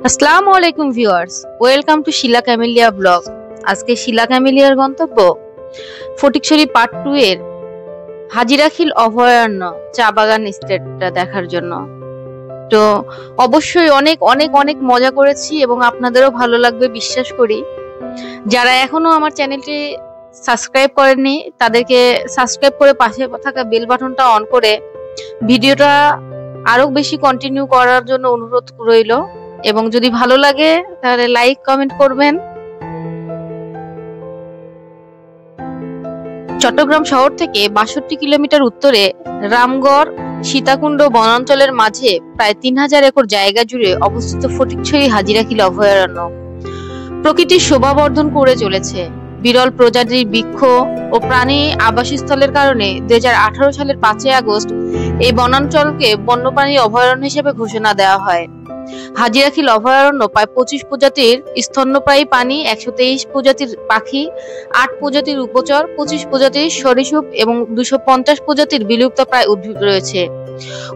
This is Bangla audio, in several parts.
আসসালামু আলাইকুম viewers, welcome to Shila camellia blog. আজকে শিলা ক্যামেলিয়ার গন্তব্য ফটিকছড়ি পার্ট 2 এর হাজিরাখিল অভয়ারণ্য চা বাগান স্টেটটা দেখার জন্য। তো অবশ্যই অনেক অনেক অনেক মজা করেছি এবং আপনাদেরও ভালো লাগবে বিশ্বাস করি। যারা এখনো আমার চ্যানেলটি সাবস্ক্রাইব করেননি তাদেরকে সাবস্ক্রাইব করে পাশে থাকা বেল বাটনটা অন করে ভিডিওটা আরো বেশি কন্টিনিউ করার জন্য অনুরোধ রইল। এবং যদি ভালো লাগে তাহলে লাইক কমেন্ট করবেন। চট্টগ্রাম শহর থেকে ৬২ কিলোমিটার উত্তরে রামগড় সীতাকুণ্ড বনাঞ্চলের মাঝে প্রায় ৩,০০০ একর জায়গা জুড়ে অবস্থিত ফটিকছড়ি হাজিরাখিল অভয়ারণ্য প্রকৃতির শোভাবর্ধন করে চলেছে। বিরল প্রজাতির বৃক্ষ ও প্রাণী আবাসস্থলের কারণে ২০১৮ সালের ৫ই আগস্ট এই বনাঞ্চলকে বন্যপ্রাণী অভয়ারণ্য হিসেবে ঘোষণা দেওয়া হয়। হাজিরাখিল অভয়ারণ্য প্রায় ২৫ প্রজাতির স্তন্যপায়ী প্রাণী, ১২৩ প্রজাতির পাখি, ৮ প্রজাতির উভচর, ২৫ প্রজাতির সরীসৃপ এবং ২৫০ প্রজাতির বিলুপ্তপ্রায় উদ্ভিদ রয়েছে।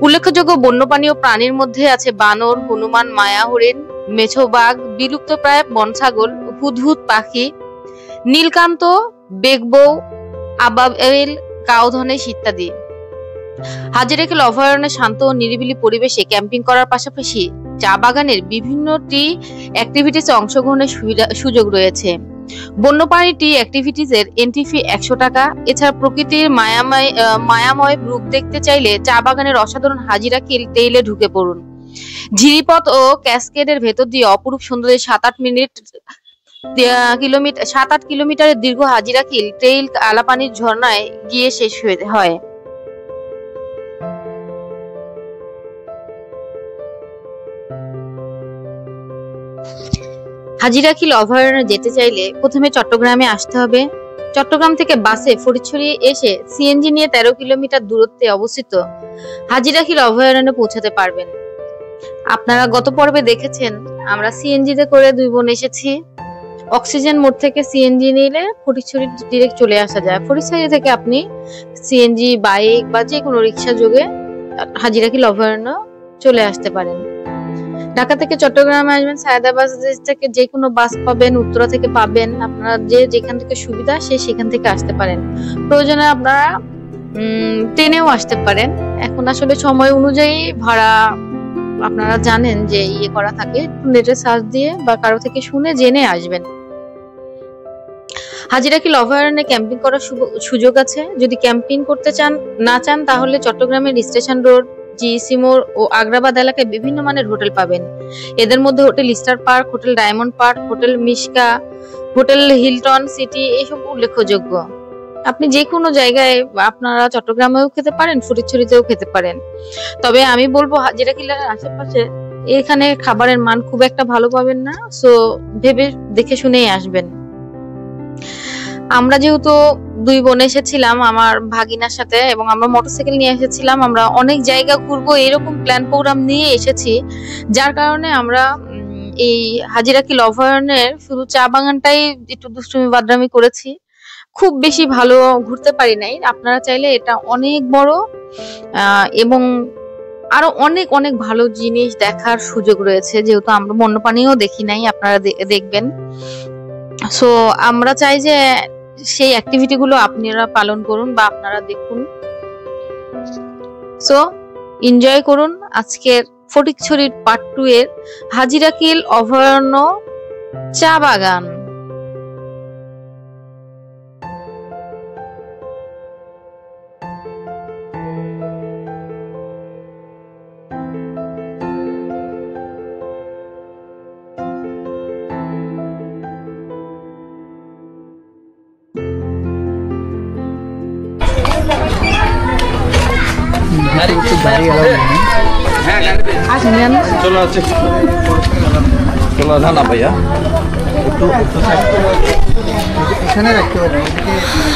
উল্লেখযোগ্য বন্যপ্রাণী ও প্রাণীর মধ্যে আছে বানর, হনুমান, মায়া হরিণ, মেছো বাঘ, বিলুপ্তপ্রায় বন ছাগল, হুদহুদ পাখি, নীলকান্ত, বেগবৌ, আবাবেল, কাউ ধনেশ ইত্যাদি। হাজিরাখিল অভয়ারণ্যের শান্ত ও নিরিবিলি পরিবেশে ক্যাম্পিং করার পাশাপাশি চা বাগানের বিভিন্ন টি অ্যাক্টিভিটিসে অংশগ্রহণের সুযোগ রয়েছে। বন্যপ্রাণী টি অ্যাক্টিভিটিসের এন্ট্রি ফি ১০০ টাকা। এছাড়া প্রকৃতির মায়াময় রূপ দেখতে চাইলে চা বাগানের অসাধারণ হাজিরাখিল টেইলে ঢুকে পড়ুন। ঝিরিপথ ও ক্যাসকেডের ভেতর দিয়ে অপরূপ সৌন্দর্যে ৭-৮ কিলোমিটারের দীর্ঘ হাজিরাখিল ট্রেইল কালাপানির ঝর্ণায় গিয়ে শেষ হয়। হাজিরাখিল অভয়ারণ্যে যেতে চাইলে প্রথমে চট্টগ্রামে আসতে হবে। চট্টগ্রাম থেকে বাসে ফটিকছড়ি এসে সিএনজি নিয়ে ১৩ কিলোমিটার দূরত্বে অবস্থিত হাজিরাখিল অভয়ারণ্যে পৌঁছাতে পারবেন। আপনারা গত পর্বে দেখেছেন আমরা সিএনজিতে করে ২ বোন এসেছি। অক্সিজেন মোড় থেকে সিএনজি নিলে ফটিকছড়ি ডিরেক্ট চলে আসা যায়। ফটিকছড়ি থেকে আপনি সিএনজি, বাইক বা যে কোনো রিক্সা যোগে হাজিরাখিল অভয়ারণ্য চলে আসতে পারেন। ঢাকা থেকে চট্টগ্রামে আসবেন, সায়দা বাস থেকে যে কোনো বাস পাবেন, উত্তরা থেকে পাবেন। আপনারা যেখান থেকে সুবিধা সেখান থেকে আসতে পারেন। প্রয়োজনে আপনারা ট্রেনেও আসতে পারেন। এখন আসলে সময় অনুযায়ী ভাড়া আপনারা জানেন যে করা থাকে, নেটে সার্চ দিয়ে বা কারো থেকে শুনে জেনে আসবেন। হাজিরাখিল অভয়ারণ্যে ক্যাম্পিং করার সুযোগ আছে। যদি ক্যাম্পিং করতে না চান তাহলে চট্টগ্রামের স্টেশন রোড, জিইসি মোড় ও আগ্রাবাদ এলাকায় বিভিন্ন মানের হোটেল পাবেন। এদের মধ্যে hotel star park, hotel diamond park, hotel Mishka, hotel Hilton city এসব উল্লেখযোগ্য। আপনি যে কোনো জায়গায় আপনারা চট্টগ্রামেও খেতে পারেন, ফটিকছড়িতেও খেতে পারেন। তবে আমি বলবো হাজিরাখিলের আশেপাশে এখানে খাবারের মান খুব একটা ভালো পাবেন না, সো ভেবে দেখে শুনেই আসবেন। আমরা যেহেতু ২ বোন এসেছিলাম আমার ভাগিনার সাথে এবং আমরা মোটরসাইকেল নিয়ে এসেছিলাম, আমরা অনেক জায়গা ঘুরবো এরকম প্ল্যান প্রোগ্রাম নিয়ে এসেছি। যার কারণে আমরা এই হাজিরাখিল অভয়ারণ্যের শুধু চা বাগানটাই একটু দুষ্টুমি বাদরামি করেছি, খুব বেশি ভালো ঘুরতে পারি নাই। আপনারা চাইলে এটা অনেক বড় এবং আরো অনেক অনেক ভালো জিনিস দেখার সুযোগ রয়েছে, যেহেতু আমরা বন্যপ্রাণীও দেখি নাই, আপনারা দেখবেন। সো আমরা চাই যে সেই অ্যাক্টিভিটি গুলো আপনারা পালন করুন বা আপনারা দেখুন। সো এনজয় করুন আজকের ফটিকছড়ির পার্ট 2 এর হাজিরাখিল অভয়ারণ্য চা বাগান।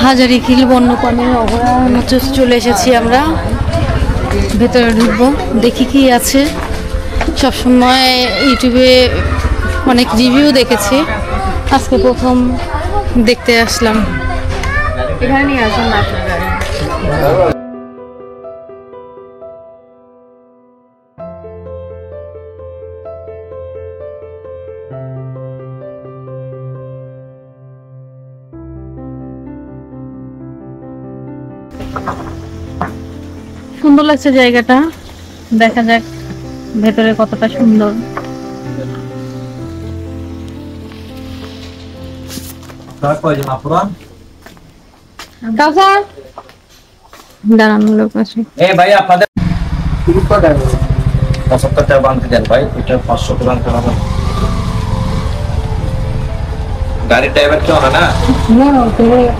হাজারিখিল বন্যপ্রাণী অভয়ারণ্য চলে এসেছি আমরা। ভেতরে ঢুকবো, দেখি কি আছে। সবসময় ইউটিউবে অনেক রিভিউ দেখেছি, আজকে প্রথম দেখতে আসলাম। এখানে নিয়ে আসুন না আপনারা। সুন্দর লাগছে জায়গাটা, দেখা যাক ভেতরে কতটা সুন্দর। দাঁড়ানো লোক আছে। ভাই আপনাদের 75 টাকা বানতে দেন ভাই, এটা 500 টাকা বানতে হবে। গাড়ির ড্রাইভার কেউ না? না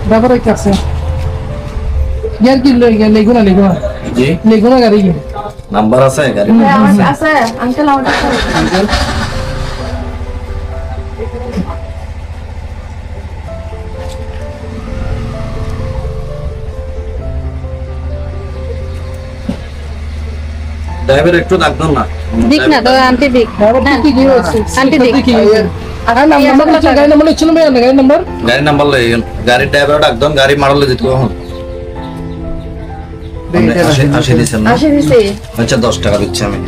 ড্রাইভার আছে ইয়ার কি লেগুনা জি লেগুনা গাড়ি কি নাম্বার আছে গাড়ি আছে আঙ্কেল আমার আঙ্কেল ড্রাইভার একটু ডাকবেন না, দিক না তো আন্টি দিক কি কি হচ্ছে আন্টি দিক আর নাম্বার গাড়ি নাম্বার ছিল ভাই গাড়ি নাম্বার লই গাড়ির ড্রাইভার ডাকবেন, গাড়ি মারলে দিতে কখন 80 দিছেন না? 80 দিছি। আচ্ছা 10 টাকা দিচ্ছি আমি।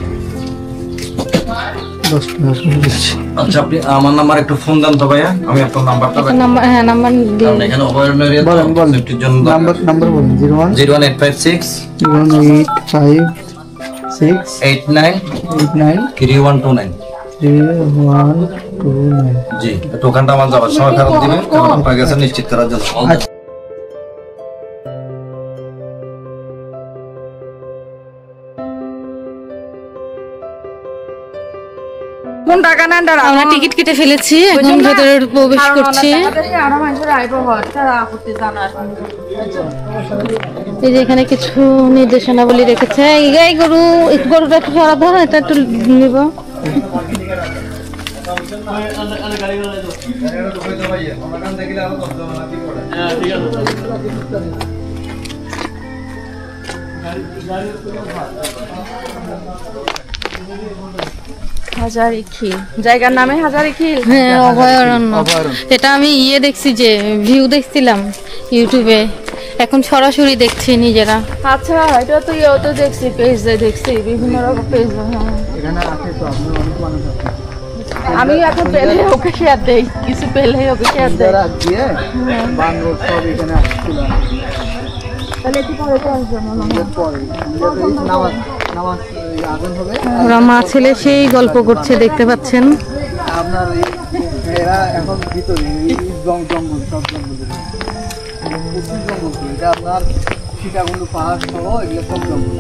10 টাকা দিচ্ছি। আচ্ছা আপনি আমার নাম্বার একটু ফোন দেন তো ভাইয়া, আমি আপনার নাম্বারটা নাম্বার হ্যাঁ নাম্বার দিন। কারণ এখানে অভয়ারণ্য এরিয়া তো সেফটির জন্য নাম্বার বলুন 01856 01856 89 89 3129। 3129 জি, টোকানটা আমার যাওয়ার সময় ফেরত দিবেন, কারণ আপনার কাছে নিশ্চিত করার জন্য। কোন টাকা নেন দাঁড়া, আমরা টিকিট কেটে ফেলেছি, এখন ভেতরে প্রবেশ করছি। এই যে এখানে কিছু নির্দেশনাবলী রেখেছে। এই গরুটা একটু সরা ধর, এটা একটু নিব। হাজারিখিল জায়গার নামে হাজারিখিল, হ্যাঁ অভয়ারণ্য। এটা আমি দেখছি যে ভিউ দেখছিলাম ইউটিউবে, এখন সরাসরি দেখছি নিজেরা। আচ্ছা এটা তো তো দেখছি, পেজে দেখছি বিভিন্ন রকম পেজ। এখানে আছে তো আপনি অনেক মানুষ আছে, আমি এখন পেলে ওকে শেয়ার দেই, কিছু পেলে ওকে শেয়ার দেই। যারা দিয়ে বাংলো সব এখানে আসছিল। তাহলে কি পরে তো আসবে মনে হয়। পরে নামাজ নামাজ আগুন হবে, ওরা মা ছেলে সেই গল্প করছে, দেখতে পাচ্ছেন। আপনার এরা এখন ভিতরে জঙ্গল সব জঙ্গল প্রচুর জঙ্গল, এটা আপনার সীতাকুণ্ড পাহাড় সহ এগুলো সব জঙ্গল।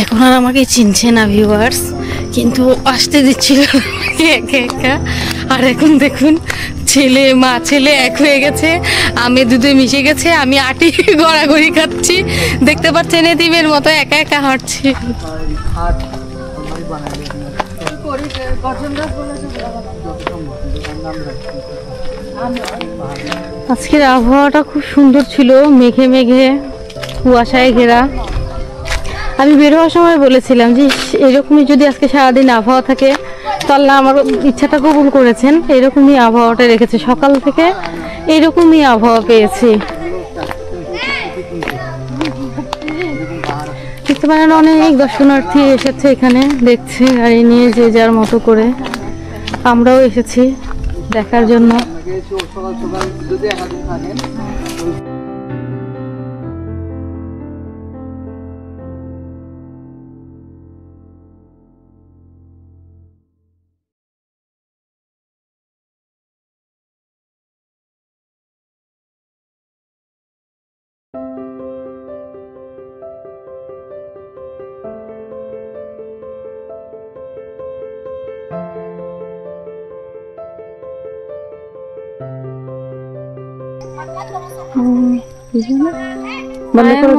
এখন আর আমাকে চিনছে না ভিউয়ার্স, কিন্তু আসতে দিচ্ছিল একা একা। আর এখন দেখুন ছেলে মা ছেলে এক হয়ে গেছে, আমি দুধে মিশে গেছে, আমি আটি গড়াগড়ি খাচ্ছি, দেখতে পাচ্ছেন এতিমের মতো একা একা হাঁটছি। আজকের আবহাওয়াটা খুব সুন্দর ছিল, মেঘে মেঘে কুয়াশায় ঘেরা। আমি বের হওয়ার সময় বলেছিলাম যে এরকমই যদি আজকে সারাদিন আবহাওয়া থাকে, তো আল্লাহ আমার ইচ্ছাটা কবুল করেছেন। এরকমই আবহাওয়াটা রেখেছে, সকাল থেকে এরকমই আবহাওয়া পেয়েছি। দেখতে পারেন অনেক দর্শনার্থী এসেছে এখানে, দেখছে গাড়ি নিয়ে যে যার মতো করে। আমরাও এসেছি দেখার জন্য। সকাল সকাল যদি একাদিন থাকেন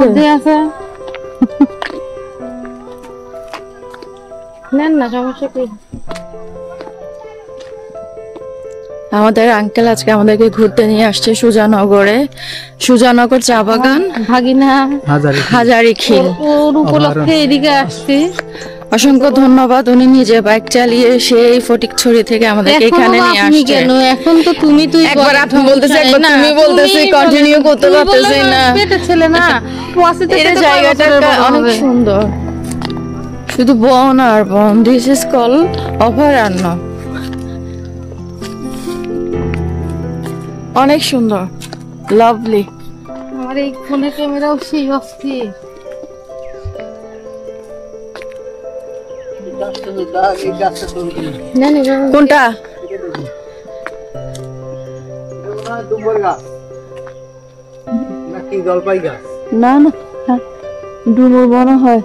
মধ্যে আছে নেন না, সমস্যা কি। আমাদের আঙ্কেল আজকে আমাদেরকে ঘুরতে নিয়ে আসছে সুজানগরে, সুজানগর চা বাগান, ভাগিনা হাজারিখিল। ওর উপলক্ষে এদিকে আসছি। অসংখ্য ধন্যবাদ, উনি নিজে বাইক চালিয়ে সেই ফটিকছড়ি থেকে আমাদেরকে এখানে নিয়ে আসছে। এখন তো তুমি একবার আপনি বলতেছে, একবার তুমি বলতেছে, কন্টিনিউ করতে পারতেছি না। এটা ছেলে না, এই জায়গাটা অনেক সুন্দর, শুধু বন আর বন। দিস ইজ কল অভয়ারণ্য, অনেক সুন্দর। লাভলি। আমার এই ফোনের ক্যামেরাও সেই অস্থির। কোনটা? ডুমুর গাছ নাকি জলপাই গাছ? না না, ডুমুর মনে হয়।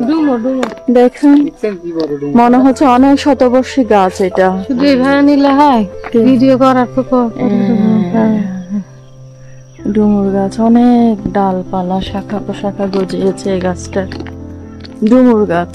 ডুমো ডুমো দেখেন দেখছেন কি বড় ডুমুর? মনে হচ্ছে অনেক শতবর্ষী গাছ এটা। শুধু এভাবে নিলে হয় ভিডিও করার তো ডুমুর গাছ, অনেক ডালপালা শাখা প্রশাখা গজিয়েছে এই গাছটার। ডুমুর গাছ।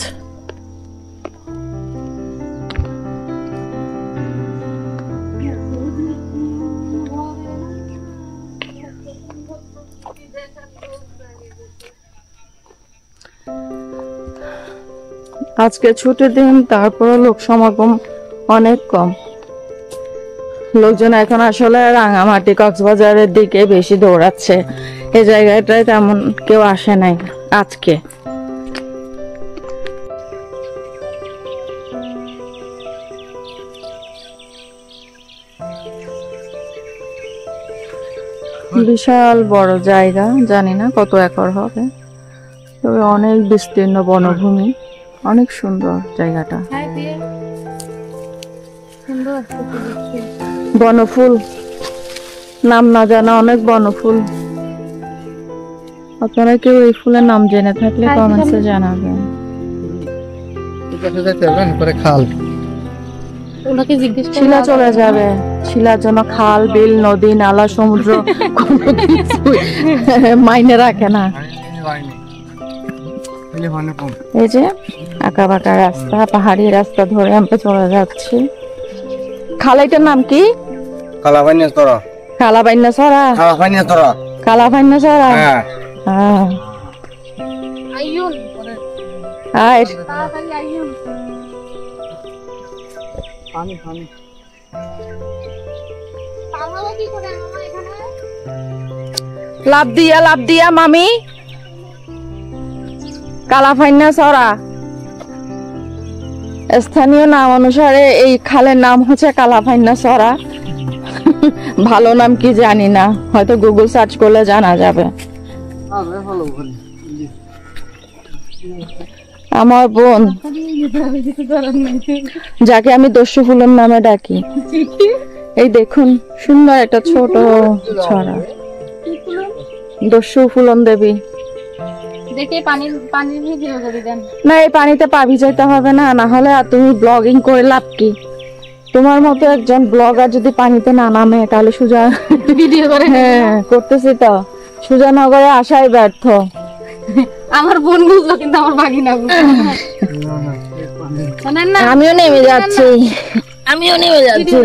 আজকে ছুটির দিন, তারপরে লোক সমাগম অনেক কম। লোকজন এখন আসলে রাঙামাটি কক্সবাজারের দিকে বেশি দৌড়াচ্ছে, এই জায়গাটায় তেমন কেউ আসে নাই আজকে। বিশাল বড় জায়গা, জানি না কত একর হবে, তবে অনেক বিস্তীর্ণ বনভূমি, অনেক সুন্দর জায়গাটা। বনফুল, নাম না জানা অনেক বনফুল। আপনারা কেউ এই ফুলের নাম জেনে থাকলে কমেন্টসে জানাবেন। পরে খাল ওনাকে জিজ্ঞেস শিলা চলে যাবে, শিলার জন্য খাল বিল নদী নালা সমুদ্র কোনো কিছুই মাইনে রাখে না। এই যে আঁকা বাঁকা রাস্তা, পাহাড়ি রাস্তা ধরে আমরা চলে যাচ্ছি। খালাইটার নাম কি? কালাবাইনে তোরা কালাবাইন্না সরা। কালাবাইনে তোরা কালাবাইন্না সরা। হ্যাঁ আইয়ুন আর তাড়াতাড়ি আইয়ুন। পানি পানি পালাবো কি করে মামা এখানে? লাভ দিয়া মামি। কালাফাইন্না সরা। স্থানীয় নাম অনুসারে এই খালের নাম হচ্ছে কালাফাইন্না সরা। ভালো নাম কি জানি না, হয়তো গুগল সার্চ করলে জানা যাবে। ভালো ওখানে আমার বোন, যাকে আমি দস্যু ফুলের নামে ডাকি, এই দেখুন সুন্দর একটা ছোট ছড়া, দস্যু ফুলন দেবী। দেখে পানির ভিডিও করে দেন। না, এই পানিতে পা ভিজাইতে হবে না, না হলে আর তুমি ব্লগিং করে লাভ কি? তোমার মতো একজন ব্লগার যদি পানিতে না নামে তাহলে সুজা ভিডিও করে। হ্যাঁ করতেছি তো, সুজানগরে আসাই ব্যর্থ। আমার বোন বুঝলো কিন্তু আমার ভাগিনা বুঝলো না। আমিও নেমে যাচ্ছি, আমিও নেমে যাচ্ছি।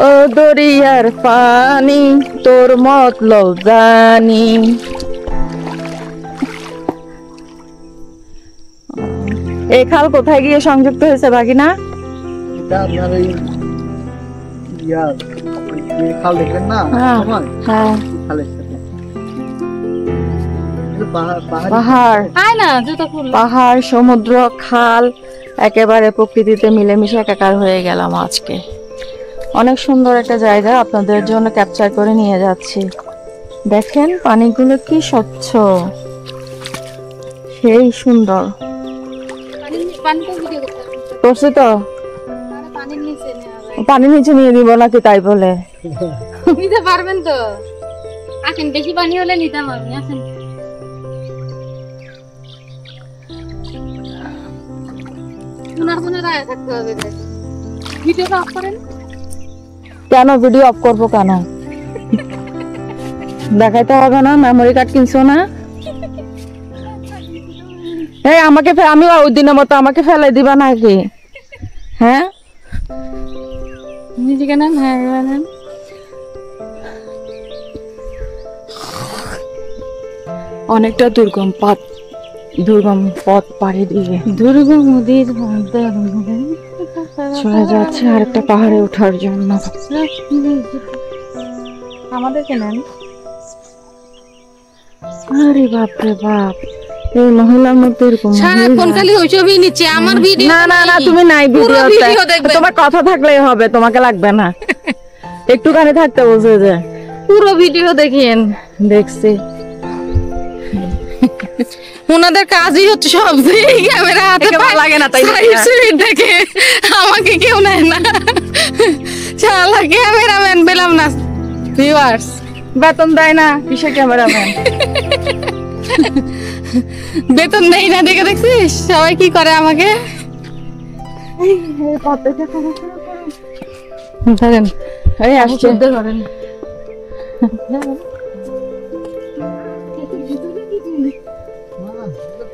ও দরিয়ার পানি তোর মতলব জানি। এই খাল কোথায় গিয়ে সংযুক্ত হয়েছে ভাগিনা? এটা আপনার এই খাল দেখলেন না হ্যাঁ, আমার হ্যাঁ, খালের সাথে পাহাড় পাহাড়, আয় না জুতো খুল। পাহাড় সমুদ্র খাল একেবারে প্রকৃতিতে মিলেমিশে একাকার হয়ে গেলাম আজকে। অনেক সুন্দর একটা জায়গা, আপনাদের জন্য ক্যাপচার করে নিয়ে যাচ্ছি। দেখেন পানিগুলো কি স্বচ্ছ, সেই সুন্দর। পানিতে ভিডিও করতে করছি তো, পানির নিচে নেওয়া যায়। পানির নিচে নিয়ে দিব নাকি তাই বলে? নিতে পারবেন তো? আসেন, বেশি পানি হলে নিতাম আমি। আসেন। ওনার কোনো রায় থাকতে হবে। ভিডিওটা অফ করেন। কেন ভিডিও অফ করবো কেন? দেখাইতে হবে না? মেমোরি কার্ড কিনছো না? এই আমাকে আমি ওই দিনের মতো আমাকে ফেলে দিবা নাকি? হ্যাঁ নিজেকে নেন। হ্যাঁ নেন। অনেকটা দুর্গম পথ পাড়ি দিয়ে দুর্গম নদীর চলে যাচ্ছে আরেকটা পাহাড়ে ওঠার জন্য। আমাদেরকে নেন। আরে বাপ রে বাপ, এই মহিলার মধ্যে এরকম সারাক্ষণ খালি ওই ছবি নিচ্ছে আমার ভিডিও। না না না, তুমি নাই পুরো ভিডিওতে, ভিডিও দেখবে। তোমার কথা থাকলেই হবে, তোমাকে লাগবে না, একটুখানি থাকতে বলছে যে পুরো ভিডিও দেখেন। দেখছি। ওনাদের কাজই হচ্ছে সব ক্যামেরা হাতে ভালো লাগে না তাই দেখে আমাকে কেউ নেয় না, শালা ক্যামেরাম্যান পেলাম না। ভিউয়ার্স বেতন দেয় না, কিসে ক্যামেরাম্যান? বেতন দেই না দেখে দেখছিস সবাই কি করে আমাকে। ধরেন এই আসছে,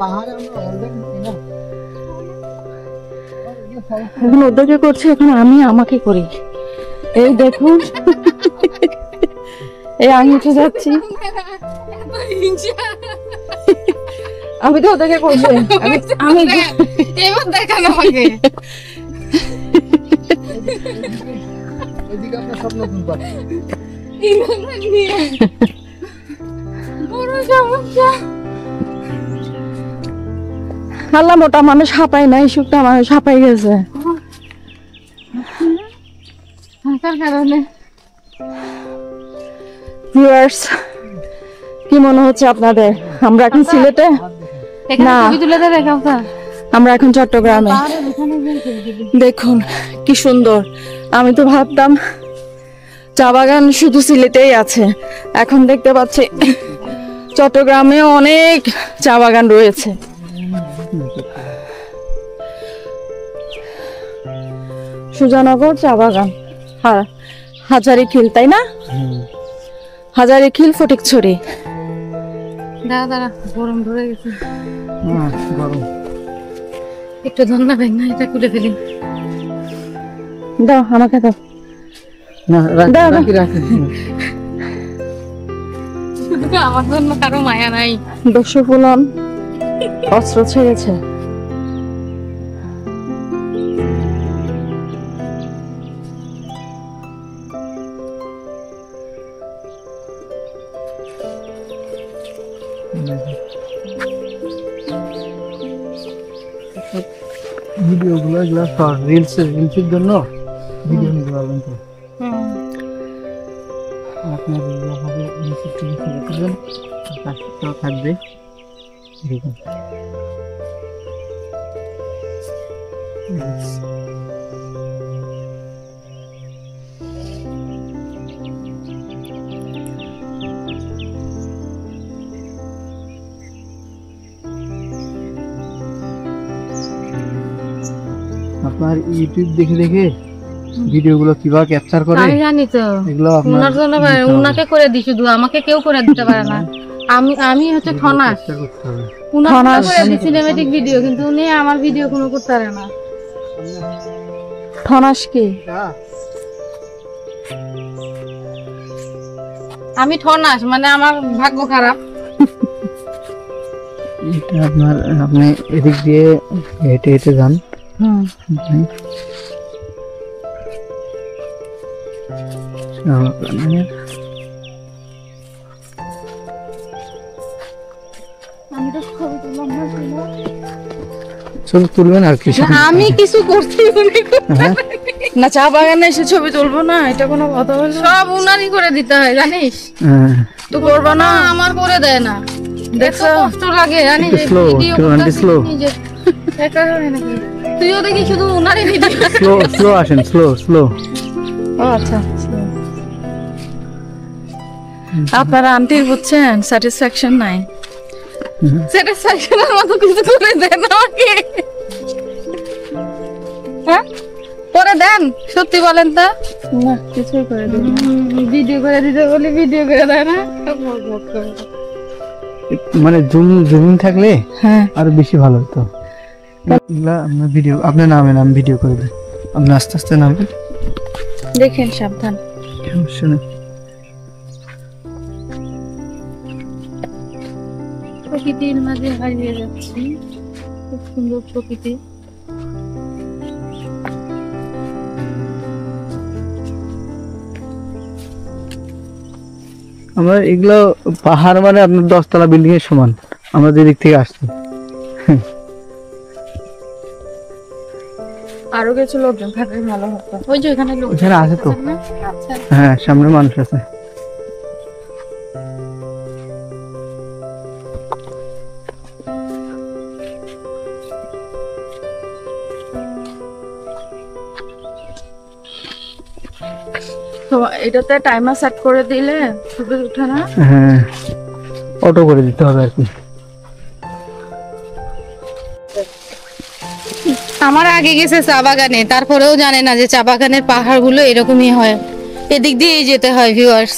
পাহাড়ে আমরা অলরেডি না এখন ওদেরকে করছে, এখন আমি আমাকে করি। এই দেখুন এই আমি উঠে যাচ্ছি, আমি তো ওদেরকে করছি, আমি এবার দেখান আমাকে। এদিকে আমরা সব নতুন পাচ্ছি। বড় সমস্যা। আল্লাহ, মোটা মানুষ হাঁপাই নাই, শুকটা মানুষ হাঁপাই গেছে। হাঁটার কারণে ভিউয়ার্স, কি মনে হচ্ছে আপনাদের? আমরা এখন সিলেটে এখানে না। ছবি তুলে দেখাও তো। আমরা এখন চট্টগ্রামে। দেখুন কি সুন্দর, আমি তো ভাবতাম চা বাগান শুধু সিলেটেই আছে, এখন দেখতে পাচ্ছি চট্টগ্রামে অনেক চা বাগান রয়েছে। সুজানগর চা বাগান, হাজারীখিল, তাই না? হাজারীখিল, ফটিকছড়ি। দাঁড়া দাঁড়া, গরম ধরে গেছে। গরম একটু ধন্যবাদ না, এটা খুলে ফেলি। দাও আমাকে দাও। না, দাও, রাখি রাখি। আমার জন্য কারো মায়া নাই। দস্যু ফুলন অস্ত্র ছেড়েছে। ভিডিওগুলো এগুলো রিলসের জন্য ভিডিও নিতে পারবেন তো। আপনার এইভাবে নিচের থেকে ছেড়ে দেবেন, কাজটাও থাকবে। দেখুন আপনার ইউটিউব দেখে দেখে ভিডিওগুলো কিভাবে ক্যাপচার করে আমি জানি তো, এগুলো আপনার ওনার জন্য উনাকে করে দিই, শুধু আমাকে কেউ করে দিতে পারে না। আমি হচ্ছে ঠনাস, ক্যাপচার করতে হবে। উনাকে করে দিই সিনেমেটিক ভিডিও, কিন্তু উনি আমার ভিডিও কোনো করতে পারে না। ঠনাস কি? আমি ঠনাস, মানে আমার ভাগ্য খারাপ। এটা আপনার, আপনি এদিক দিয়ে হেঁটে হেঁটে যান। ছবি তুলবেন আর কি? আমি কিছু করছি, হ্যাঁ, না, চা বাগানে এসে ছবি তুলবো না, এটা কোনো কথা হলো? সব উনারই করে দিতে হয় জানিস, হ্যাঁ। তো করবো না। আমার করে দেয় না। দেখছো কষ্ট লাগে জানিস, একটু slow, ভিডিও একটু আন্টি slow। তুইও দেখি শুধু উনারই ভিডিও। স্লো আসেন, স্লো। ও আচ্ছা, আপনারা আন্টির বুঝছেন স্যাটিসফ্যাকশন নাই। স্যাটিসফ্যাকশনের মতো কিছু করে দেন আমাকে, হ্যাঁ করে দেন, সত্যি বলেন তো। না, কিছুই করে দিই না। ভিডিও করে দিতে বলি ভিডিও করে দেয় না। মানে জুমিং থাকলে হ্যাঁ, আরো বেশি ভালো হতো। আপনার ভিডিও, আপনার নামে নাম ভিডিও করে দেন, আপনি আস্তে আস্তে নামবেন, দেখেন সাবধান। সমস্যা নেই। প্রকৃতির মাঝে হারিয়ে যাচ্ছি, খুব সুন্দর প্রকৃতি। আমার এগুলো পাহাড় মানে আপনার 10 তলা বিল্ডিং এর সমান। আমরা যেদিক থেকে আসছি। আরো কিছু লোকজন থাকলে ভালো হতো। ওই যে এখানে লোক এখানে আছে তো। আচ্ছা হ্যাঁ, সামনে মানুষ আছে। তো এটাতে টাইমার সেট করে দিলে ছবি উঠে না? হ্যাঁ, অটো করে দিতে হবে আর কি। আমার আগে গেছে চা বাগানে, তারপরেও জানে না যে চা বাগানের পাহাড় গুলো এরকমই হয়, এদিক দিয়েই যেতে হয় ভিউয়ার্স।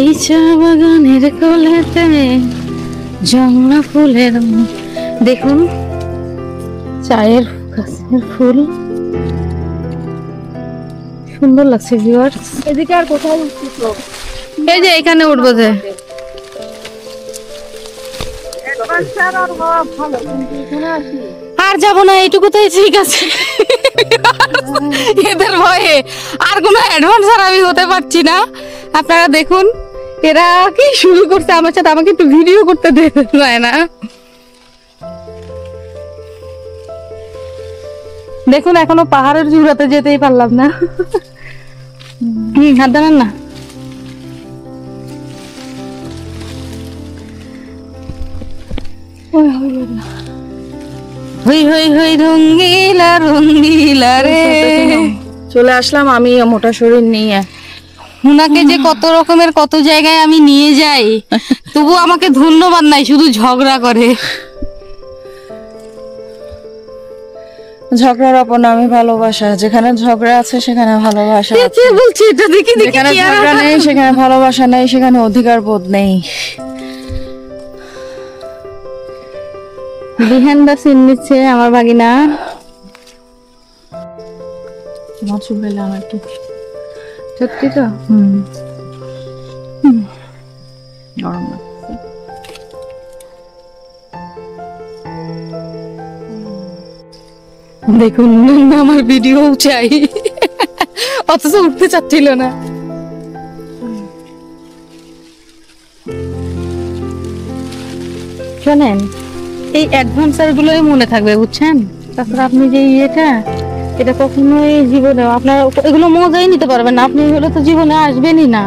এই চা বাগানের কোলেতে জংলা ফুলের দেখুন, চায়ের গাছের ফুল সুন্দর লাগছে ভিউয়ার্স। এদিকে আর কোথাও উঠছো? এই যে এখানে উঠবো যে, আর যাবো না, এইটুকুতেই ঠিক আছে। এদের ভয়ে আর কোনো অ্যাডভান্স আর আমি হতে পারছি না। আপনারা দেখুন এরা কি শুরু করছে আমার সাথে, আমাকে একটু ভিডিও করতে দেয় না। দেখুন এখনো পাহাড়ের চূড়াতে যেতেই পারলাম না। হাত দাঁড়ান না। হই হই হই রঙ্গিলা রঙ্গিলা রে। চলে আসলাম আমি মোটা শরীর নিয়ে। উনাকে যে কত রকমের কত জায়গায় আমি নিয়ে যাই, তবু আমাকে ধন্যবাদ নাই, শুধু ঝগড়া করে। ঝগড়ার অপর নামই ভালোবাসা। যেখানে ঝগড়া আছে সেখানে ভালোবাসা আছে। কে বলছে এটা? দেখি দেখি যেখানে কি আর- ঝগড়া নেই সেখানে ভালোবাসা নেই, সেখানে অধিকার বোধ নেই। বিহান দা সিন নিচ্ছে আমার ভাগিনা। আমার চুল পেলাম একটু। সত্যি তো গরম লাগছে। দেখুন আমার ভিডিও চাই, অথচ উঠতে চাচ্ছিল না। শোনেন, এই অ্যাডভেঞ্চার গুলোই মনে থাকবে বুঝছেন। তাছাড়া আপনি যে এটা কখনোই জীবনে আপনার এগুলো মজাই নিতে পারবেন না। আপনি এগুলো তো জীবনে আসবেনই না।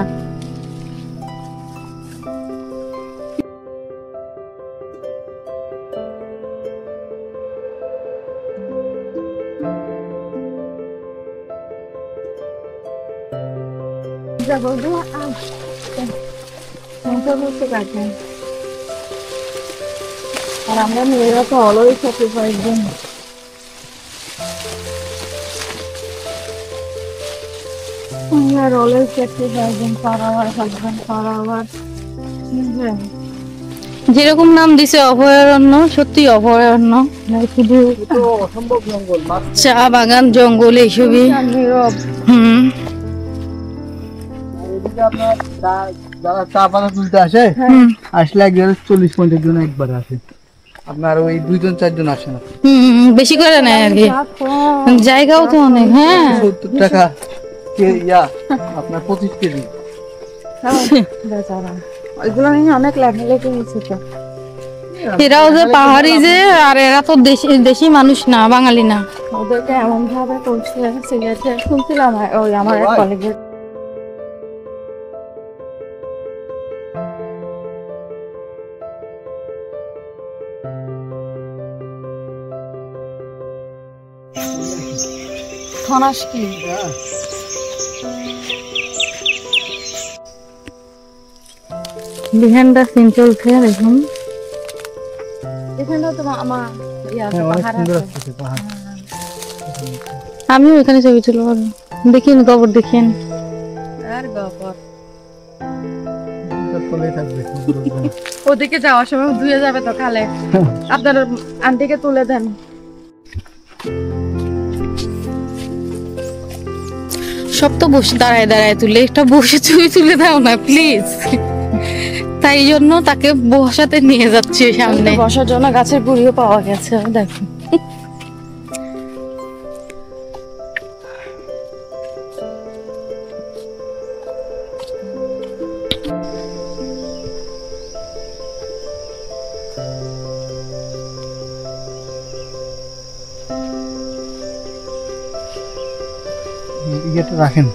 আর আমরা মেয়েরা তো অলওয়েজ স্যাক্রিফাইস দেন। আমরা অলওয়েজ স্যাক্রিফাইস দেন for our husband, for our. যেরকম নাম দিছে অভয়ারণ্য, সত্যি অভয়ারণ্য, শুধু তো অসম্ভব জঙ্গল, চা বাগান জঙ্গল এইসবই। নীরব। হুম, এদিকে আপনার যারা চা পাতা তুলতে আসে, আসলে একজন 40-50 জন একবার আসে। আপনার ওই 2 জন 4 জন আসে না। বেশি করে নেয় আর কি, জায়গাও তো অনেক। হ্যাঁ 70 টাকা আপনার 25 কেজি। বেচারা এগুলো নিয়ে অনেক লেখালেখি হয়েছে তো। এরাও যে পাহাড়ি যে, আর এরা তো দেশি মানুষ না, বাঙালি না। ওদেরকে এমন ভাবে করছে সিলেটে, শুনছিলাম ওই আমার এক কলিগের। ধনাস কি বিহানটা সিন চলছে দেখুন। এখানে তো আমার হ্যাঁ, অনেক সুন্দর আসছে পাহাড়। আমিও এখানে ছবি তুলব, দেখিন খবর দেখিন। আর গপর তলেই থাকবে। ওদিকে যাওয়ার সময় ধুয়ে যাবে তো খালে। আপনার আন্টিকে তুলে দেন। সব তো বসে দাঁড়ায় দাঁড়ায় তুলে, একটা বসে ছবি তুলে দাও না প্লিজ। তাই জন্য তাকে বসাতে নিয়ে যাচ্ছি সামনে। বসার জন্য গাছের গুঁড়িও পাওয়া গেছে, দেখুন। ইয়েটা রাখেন।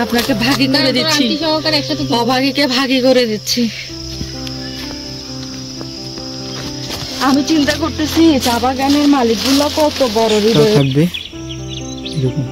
আপনাকে ভাগি করে দিচ্ছি, অভাগীকে ভাগি করে দিচ্ছি। আমি চিন্তা করতেছি চা বাগানের মালিকগুলো কত বড় হৃদয় থাকবে এরকম।